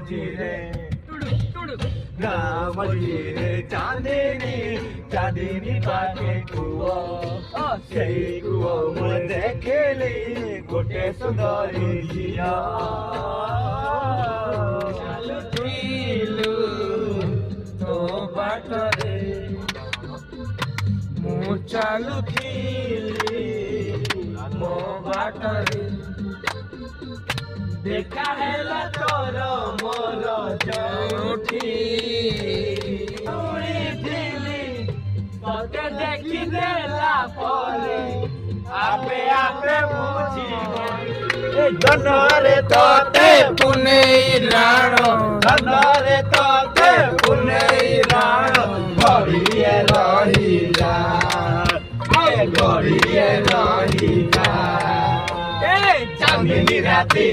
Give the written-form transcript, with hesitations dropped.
मझिरे गाँ मझिरे चांदनी चांदनी पाके कुओ सेई कुओ मुझे देखली गोटे सुंदरी झिया चालुथिलु तो बाटरे मु चालुथिली मो बाटरे देखा हेला तोर मोर जोठी उड़ीथिली तोते देखी देला परे आपे आपे बुझी गई धनरे तोते पुनेई राणो धनरे तोते पुनेई राणो घड़िए रहिला घड़िए रहिला चांदनी राती